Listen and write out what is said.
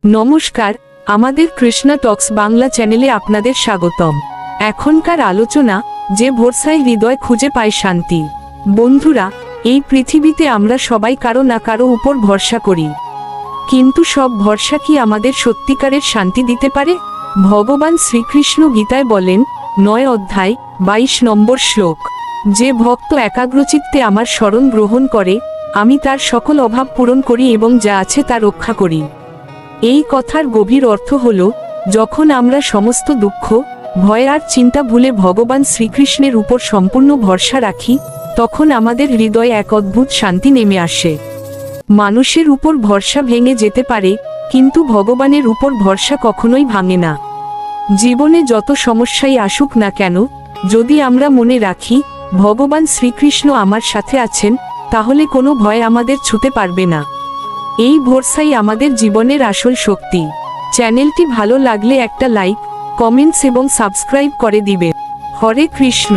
নমস্কার, আমাদের কৃষ্ণা টক্স বাংলা চ্যানেলে আপনাদের স্বাগতম। এখনকার আলোচনা, যে ভরসায় হৃদয় খুঁজে পায় শান্তি। বন্ধুরা, এই পৃথিবীতে আমরা সবাই কারো না কারো উপর ভরসা করি, কিন্তু সব ভরসা কি আমাদের সত্যিকারের শান্তি দিতে পারে? ভগবান শ্রীকৃষ্ণ গীতায় বলেন, 9 অধ্যায় 22 নম্বর শ্লোক, যে ভক্ত একাগ্রচিত্তে আমার শরণ গ্রহণ করে, আমি তার সকল অভাব পূরণ করি এবং যা আছে তা রক্ষা করি। এই কথার গভীর অর্থ হল, যখন আমরা সমস্ত দুঃখ, ভয় আর চিন্তা ভুলে ভগবান শ্রীকৃষ্ণের উপর সম্পূর্ণ ভরসা রাখি, তখন আমাদের হৃদয়ে এক অদ্ভুত শান্তি নেমে আসে। মানুষের উপর ভরসা ভেঙে যেতে পারে, কিন্তু ভগবানের উপর ভরসা কখনোই ভাঙে না। জীবনে যত সমস্যাই আসুক না কেন, যদি আমরা মনে রাখি ভগবান শ্রীকৃষ্ণ আমার সাথে আছেন, তাহলে কোনো ভয় আমাদের ছুঁতে পারবে না। এই ভরসাই আমাদের জীবনের আসল শক্তি। চ্যানেলটি ভালো লাগলে একটা লাইক, কমেন্টস এবং সাবস্ক্রাইব করে দিবেন। হরে কৃষ্ণ।